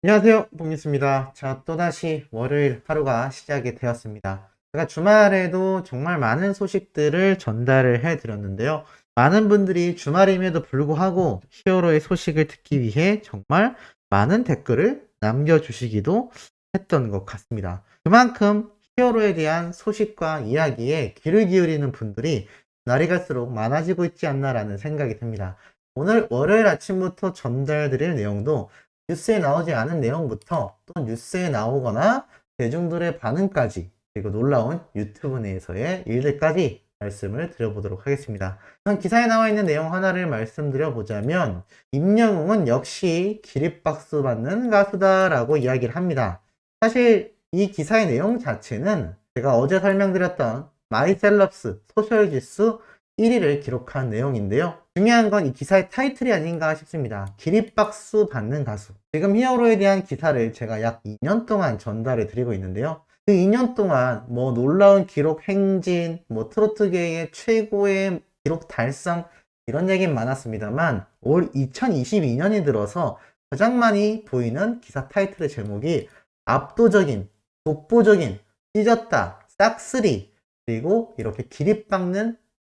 안녕하세요, 봉유스입니다. 자, 또다시 월요일 하루가 시작이 되었습니다. 제가 주말에도 정말 많은 소식들을 전달을 해드렸는데요. 많은 분들이 주말임에도 불구하고 히어로의 소식을 듣기 위해 정말 많은 댓글을 남겨주시기도 했던 것 같습니다. 그만큼 히어로에 대한 소식과 이야기에 귀를 기울이는 분들이 날이 갈수록 많아지고 있지 않나라는 생각이 듭니다. 오늘 월요일 아침부터 전달드릴 내용도 뉴스에 나오지 않은 내용부터 또 뉴스에 나오거나 대중들의 반응까지, 그리고 놀라운 유튜브 내에서의 일들까지 말씀을 드려보도록 하겠습니다. 우선 기사에 나와 있는 내용 하나를 말씀드려 보자면, 임영웅은 역시 기립박수 받는 가수다라고 이야기를 합니다. 사실 이 기사의 내용 자체는 제가 어제 설명드렸던 마이셀럽스 소셜 지수 1위를 기록한 내용인데요. 중요한 건 이 기사의 타이틀이 아닌가 싶습니다. 기립박수 받는 가수. 지금 히어로에 대한 기사를 제가 약 2년 동안 전달해 드리고 있는데요. 그 2년 동안 뭐 놀라운 기록 행진, 뭐 트로트계의 최고의 기록 달성, 이런 얘기는 많았습니다만, 올 2022년이 들어서 가장 많이 보이는 기사 타이틀의 제목이 압도적인, 독보적인, 찢었다, 싹쓸이, 그리고 이렇게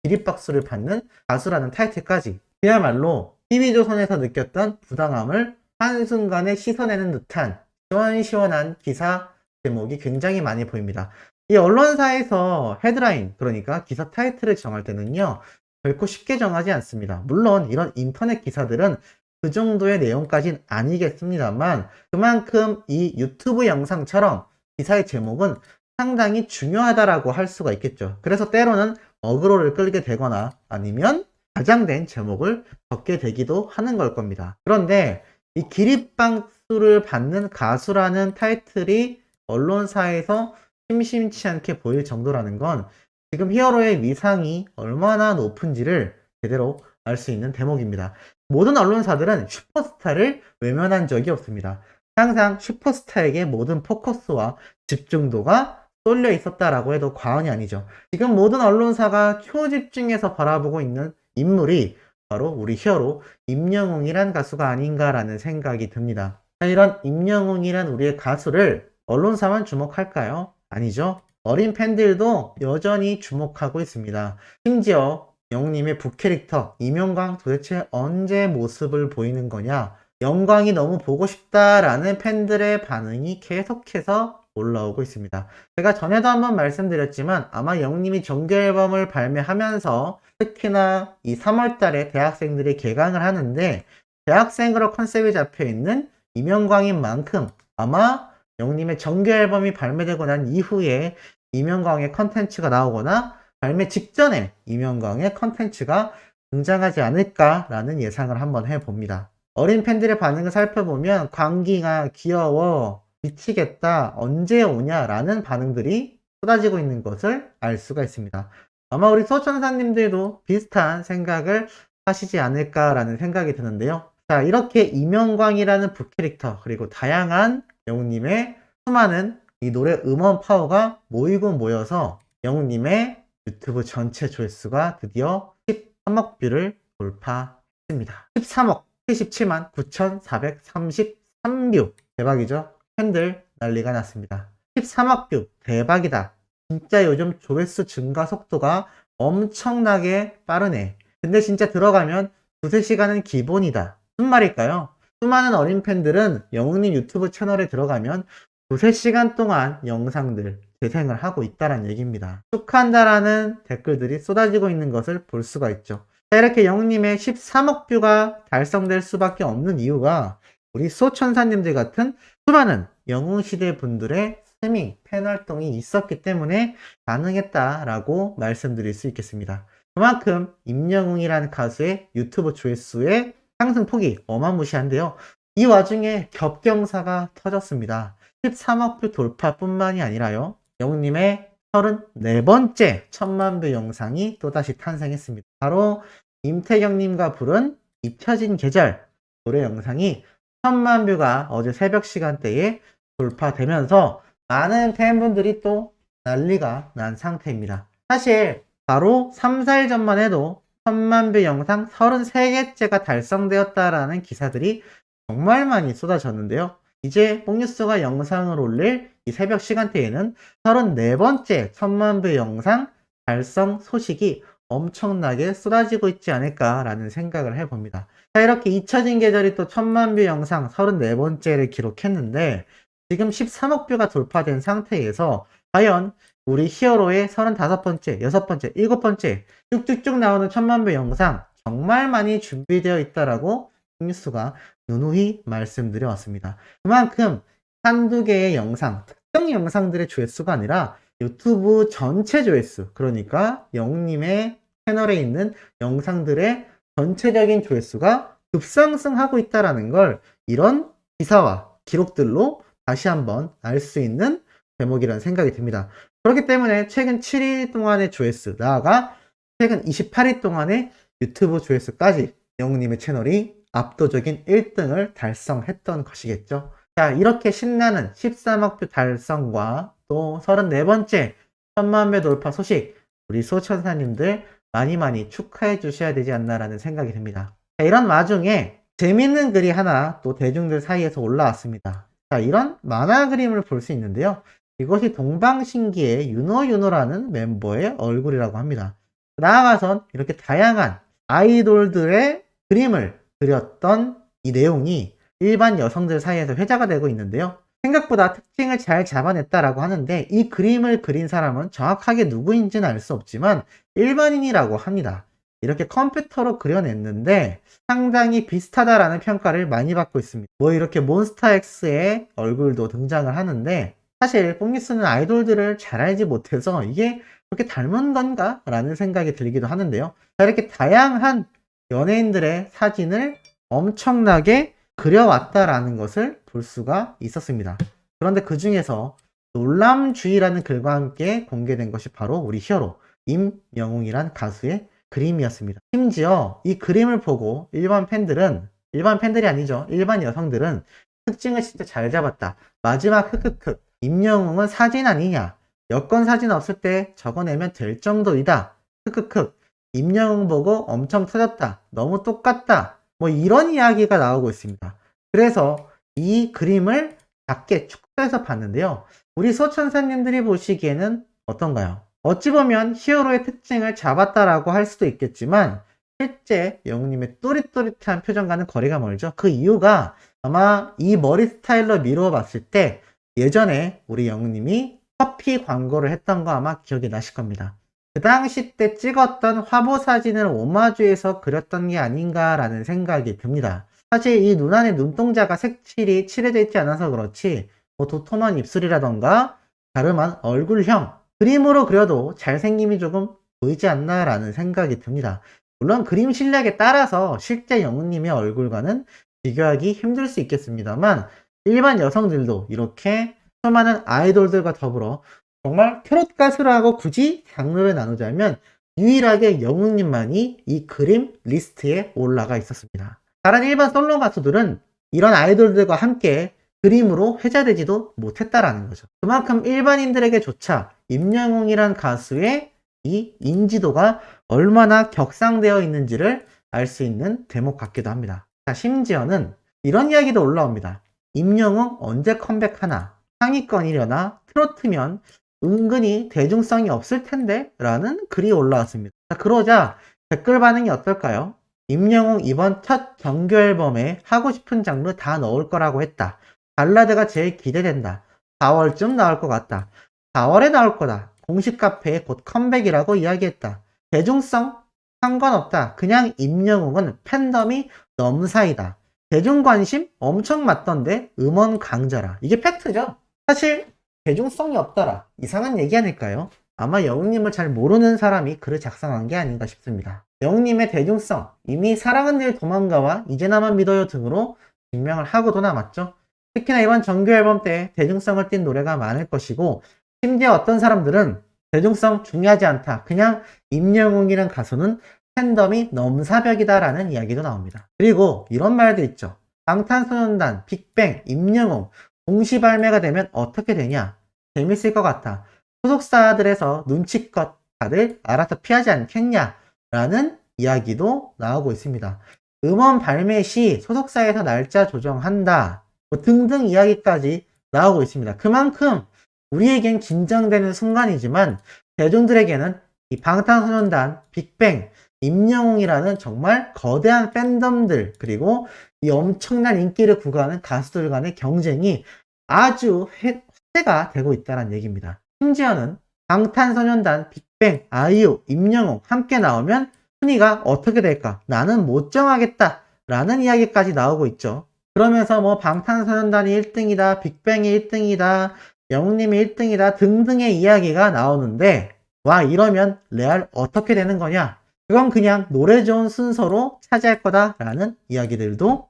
기립박수를 받는 가수라는 타이틀까지, 그야말로 TV조선에서 느꼈던 부당함을 한순간에 씻어내는 듯한 시원시원한 기사 제목이 굉장히 많이 보입니다. 이 언론사에서 헤드라인, 그러니까 기사 타이틀을 정할 때는요, 결코 쉽게 정하지 않습니다. 물론 이런 인터넷 기사들은 그 정도의 내용까지는 아니겠습니다만, 그만큼 이 유튜브 영상처럼 기사의 제목은 상당히 중요하다라고 할 수가 있겠죠. 그래서 때로는 어그로를 끌게 되거나 아니면 과장된 제목을 적게 되기도 하는 걸 겁니다. 그런데 이 기립박수를 받는 가수라는 타이틀이 언론사에서 심심치 않게 보일 정도라는 건 지금 히어로의 위상이 얼마나 높은지를 제대로 알 수 있는 대목입니다. 모든 언론사들은 슈퍼스타를 외면한 적이 없습니다. 항상 슈퍼스타에게 모든 포커스와 집중도가 쏠려 있었다라고 해도 과언이 아니죠. 지금 모든 언론사가 초집중해서 바라보고 있는 인물이 바로 우리 히어로 임영웅이란 가수가 아닌가라는 생각이 듭니다. 이런 임영웅이란 우리의 가수를 언론사만 주목할까요? 아니죠. 어린 팬들도 여전히 주목하고 있습니다. 심지어 영웅님의 부캐릭터 임영광 도대체 언제 모습을 보이는 거냐, 영광이 너무 보고 싶다라는 팬들의 반응이 계속해서 올라오고 있습니다. 제가 전에도 한번 말씀드렸지만 아마 영웅님이 정규 앨범을 발매하면서 특히나 이 3월 달에 대학생들이 개강을 하는데, 대학생으로 컨셉이 잡혀 있는 임영광인 만큼 아마 영웅님의 정규 앨범이 발매되고 난 이후에 임영광의 컨텐츠가 나오거나 발매 직전에 임영광의 컨텐츠가 등장하지 않을까라는 예상을 한번 해봅니다. 어린 팬들의 반응을 살펴보면 광기가 귀여워, 미치겠다, 언제 오냐라는 반응들이 쏟아지고 있는 것을 알 수가 있습니다. 아마 우리 소천사님들도 비슷한 생각을 하시지 않을까라는 생각이 드는데요. 자, 이렇게 임영광이라는 부캐릭터, 그리고 다양한 영웅님의 수많은 이 노래 음원 파워가 모이고 모여서 영웅님의 유튜브 전체 조회수가 드디어 13억 뷰를 돌파했습니다. 13억 77만 9,433뷰. 대박이죠? 팬들 난리가 났습니다. 13억 뷰 대박이다. 진짜 요즘 조회수 증가 속도가 엄청나게 빠르네. 근데 진짜 들어가면 두세 시간은 기본이다. 무슨 말일까요? 수많은 어린 팬들은 영웅님 유튜브 채널에 들어가면 두세 시간 동안 영상들 재생을 하고 있다는 얘기입니다. 축하한다라는 댓글들이 쏟아지고 있는 것을 볼 수가 있죠. 자, 이렇게 영웅님의 13억 뷰가 달성될 수밖에 없는 이유가 우리 소천사님들 같은 수많은 영웅시대 분들의 스트리밍 팬 활동이 있었기 때문에 가능했다라고 말씀드릴 수 있겠습니다. 그만큼 임영웅이라는 가수의 유튜브 조회수의 상승폭이 어마무시한데요. 이 와중에 겹경사가 터졌습니다. 13억 뷰 돌파뿐만이 아니라요, 영웅님의 34번째 1000만 뷰 영상이 또다시 탄생했습니다. 바로 임태경님과 부른 잊혀진 계절 노래 영상이 1000만 뷰가 어제 새벽 시간대에 돌파되면서 많은 팬분들이 또 난리가 난 상태입니다. 사실 바로 3, 4일 전만 해도 1000만 뷰 영상 33개째가 달성되었다라는 기사들이 정말 많이 쏟아졌는데요. 이제 뽕뉴스가 영상을 올릴 이 새벽 시간대에는 34번째 1000만 뷰 영상 달성 소식이 엄청나게 쏟아지고 있지 않을까라는 생각을 해봅니다. 자, 이렇게 잊혀진 계절이 또 1000만 뷰 영상 34번째를 기록했는데 지금 13억 뷰가 돌파된 상태에서 과연 우리 히어로의 35번째, 6번째, 7번째 쭉쭉쭉 나오는 1000만 뷰 영상 정말 많이 준비되어 있다라고 뽕뉴스가 누누이 말씀드려 왔습니다. 그만큼 한두 개의 영상, 특정 영상들의 조회수가 아니라 유튜브 전체 조회수, 그러니까 영웅님의 채널에 있는 영상들의 전체적인 조회수가 급상승하고 있다라는 걸 이런 기사와 기록들로 다시 한번 알 수 있는 대목이라는 생각이 듭니다. 그렇기 때문에 최근 7일 동안의 조회수, 나아가 최근 28일 동안의 유튜브 조회수까지 영웅님의 채널이 압도적인 1등을 달성했던 것이겠죠. 자, 이렇게 신나는 13억 뷰 달성과 또 34번째 1000만 뷰 돌파 소식, 우리 소천사님들 많이 축하해 주셔야 되지 않나라는 생각이 듭니다. 자, 이런 와중에 재밌는 글이 하나 또 대중들 사이에서 올라왔습니다. 자, 이런 만화 그림을 볼 수 있는데요. 이것이 동방신기의 윤호라는 멤버의 얼굴이라고 합니다. 나아가선 이렇게 다양한 아이돌들의 그림을 그렸던 이 내용이 일반 여성들 사이에서 회자가 되고 있는데요. 생각보다 특징을 잘 잡아냈다라고 하는데 이 그림을 그린 사람은 정확하게 누구인지는 알 수 없지만 일반인이라고 합니다. 이렇게 컴퓨터로 그려냈는데 상당히 비슷하다라는 평가를 많이 받고 있습니다. 뭐 이렇게 몬스타엑스의 얼굴도 등장을 하는데 사실 뽕뉴스는 아이돌들을 잘 알지 못해서 이게 그렇게 닮은 건가? 라는 생각이 들기도 하는데요. 자, 이렇게 다양한 연예인들의 사진을 엄청나게 그려왔다라는 것을 볼 수가 있었습니다. 그런데 그 중에서 놀람주의라는 글과 함께 공개된 것이 바로 우리 히어로 임영웅이란 가수의 그림이었습니다. 심지어 이 그림을 보고 일반 팬들이 아니죠. 일반 여성들은 특징을 진짜 잘 잡았다. 마지막 흑흑흑 임영웅은 사진 아니냐. 여권 사진 없을 때 적어내면 될 정도이다. 흑흑흑 임영웅 보고 엄청 터졌다. 너무 똑같다. 뭐 이런 이야기가 나오고 있습니다. 그래서 이 그림을 작게 축소해서 봤는데요. 우리 소천사님들이 보시기에는 어떤가요? 어찌 보면 히어로의 특징을 잡았다라고 할 수도 있겠지만 실제 영웅님의 또릿또릿한 표정과는 거리가 멀죠. 그 이유가 아마 이 머리 스타일로 미루어 봤을 때 예전에 우리 영웅님이 커피 광고를 했던 거 아마 기억이 나실 겁니다. 그 당시 때 찍었던 화보 사진을 오마주해서 그렸던 게 아닌가라는 생각이 듭니다. 사실 이 눈 안에 눈동자가 색칠이 칠해져 있지 않아서 그렇지 뭐 도톰한 입술이라던가 가름한 얼굴형 그림으로 그려도 잘생김이 조금 보이지 않나라는 생각이 듭니다. 물론 그림 실력에 따라서 실제 영웅님의 얼굴과는 비교하기 힘들 수 있겠습니다만 일반 여성들도 이렇게 수많은 아이돌들과 더불어 정말 트롯 가수라고 굳이 장르를 나누자면 유일하게 영웅님만이 이 그림 리스트에 올라가 있었습니다. 다른 일반 솔로 가수들은 이런 아이돌들과 함께 그림으로 회자되지도 못했다라는 거죠. 그만큼 일반인들에게조차 임영웅이란 가수의 이 인지도가 얼마나 격상되어 있는지를 알 수 있는 대목 같기도 합니다. 자, 심지어는 이런 이야기도 올라옵니다. 임영웅 언제 컴백하나? 상위권이려나? 트로트면 은근히 대중성이 없을 텐데? 라는 글이 올라왔습니다. 자, 그러자 댓글 반응이 어떨까요? 임영웅 이번 첫 정규 앨범에 하고 싶은 장르 다 넣을 거라고 했다. 발라드가 제일 기대된다. 4월쯤 나올 것 같다. 4월에 나올 거다. 공식 카페에 곧 컴백이라고 이야기했다. 대중성? 상관없다. 그냥 임영웅은 팬덤이 넘사이다. 대중 관심 엄청 많던데 음원 강자라. 이게 팩트죠. 사실 대중성이 없더라. 이상한 얘기 아닐까요? 아마 영웅님을 잘 모르는 사람이 글을 작성한 게 아닌가 싶습니다. 영웅님의 대중성, 이미 사랑은 늘 도망가와 이제 나만 믿어요 등으로 증명을 하고도 남았죠. 특히나 이번 정규 앨범 때 대중성을 띈 노래가 많을 것이고 심지어 어떤 사람들은 대중성 중요하지 않다. 그냥 임영웅이란 가수는 팬덤이 넘사벽이다 라는 이야기도 나옵니다. 그리고 이런 말도 있죠. 방탄소년단, 빅뱅, 임영웅 동시 발매가 되면 어떻게 되냐? 재밌을 것 같아. 소속사들에서 눈치껏 다들 알아서 피하지 않겠냐? 라는 이야기도 나오고 있습니다. 음원 발매 시 소속사에서 날짜 조정한다. 뭐 등등 이야기까지 나오고 있습니다. 그만큼 우리에겐 긴장되는 순간이지만 대중들에게는 이 방탄소년단, 빅뱅, 임영웅이라는 정말 거대한 팬덤들 그리고 이 엄청난 인기를 구가하는 가수들 간의 경쟁이 아주 화제가 되고 있다는 얘기입니다. 심지어는 방탄소년단, 빅뱅, 아이유, 임영웅 함께 나오면 순위가 어떻게 될까? 나는 못 정하겠다 라는 이야기까지 나오고 있죠. 그러면서 뭐 방탄소년단이 1등이다, 빅뱅이 1등이다, 영웅님이 1등이다 등등의 이야기가 나오는데 와 이러면 레알 어떻게 되는 거냐? 그건 그냥 노래 좋은 순서로 차지할 거다라는 이야기들도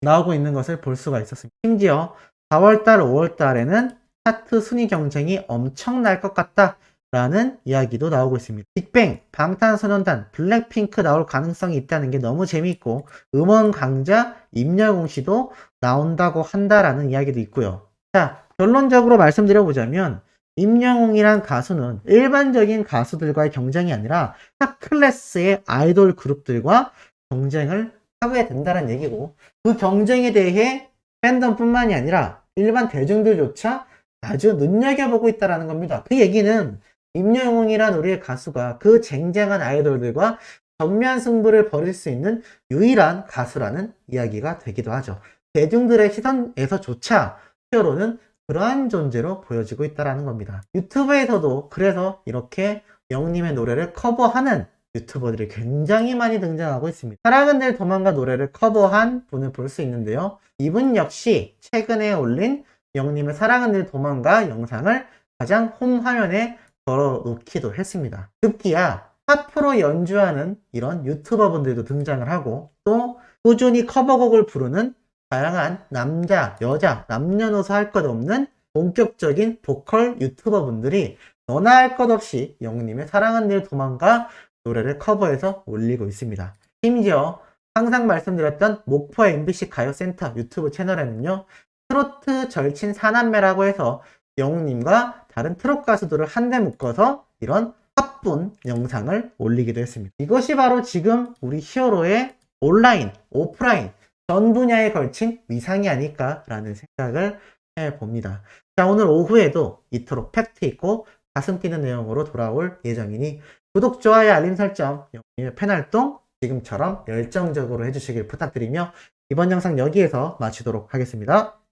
나오고 있는 것을 볼 수가 있었습니다. 심지어 4월달, 5월달에는 차트 순위 경쟁이 엄청날 것 같다라는 이야기도 나오고 있습니다. 빅뱅, 방탄소년단, 블랙핑크 나올 가능성이 있다는 게 너무 재미있고 음원 강자 임영웅 씨도 나온다고 한다라는 이야기도 있고요. 자, 결론적으로 말씀드려보자면 임영웅이란 가수는 일반적인 가수들과의 경쟁이 아니라 탑 클래스의 아이돌 그룹들과 경쟁을 하게 된다는 얘기고 그 경쟁에 대해 팬덤뿐만이 아니라 일반 대중들조차 아주 눈여겨보고 있다는 겁니다. 그 얘기는 임영웅이란 우리의 가수가 그 쟁쟁한 아이돌들과 정면 승부를 벌일 수 있는 유일한 가수라는 이야기가 되기도 하죠. 대중들의 시선에서조차 히어로는 그러한 존재로 보여지고 있다는 겁니다. 유튜브에서도 그래서 이렇게 영웅님의 노래를 커버하는 유튜버들이 굉장히 많이 등장하고 있습니다. 사랑은 늘 도망가 노래를 커버한 분을 볼 수 있는데요. 이분 역시 최근에 올린 영웅님의 사랑은 늘 도망가 영상을 가장 홈 화면에 걸어놓기도 했습니다. 급기야 팝으로 연주하는 이런 유튜버 분들도 등장을 하고 또 꾸준히 커버곡을 부르는 다양한 남자, 여자, 남녀노소 할 것 없는 본격적인 보컬 유튜버 분들이 너나 할 것 없이 영웅님의 사랑은 늘 도망가 노래를 커버해서 올리고 있습니다. 심지어 항상 말씀드렸던 목포 MBC 가요센터 유튜브 채널에는요. 트로트 절친 사남매라고 해서 영웅님과 다른 트롯 가수들을 한데 묶어서 이런 합분 영상을 올리기도 했습니다. 이것이 바로 지금 우리 히어로의 온라인, 오프라인 전 분야에 걸친 위상이 아닐까라는 생각을 해봅니다. 자, 오늘 오후에도 이토록 팩트 있고 가슴 뛰는 내용으로 돌아올 예정이니 구독, 좋아요, 알림 설정, 영웅님의 팬활동 지금처럼 열정적으로 해주시길 부탁드리며 이번 영상 여기에서 마치도록 하겠습니다.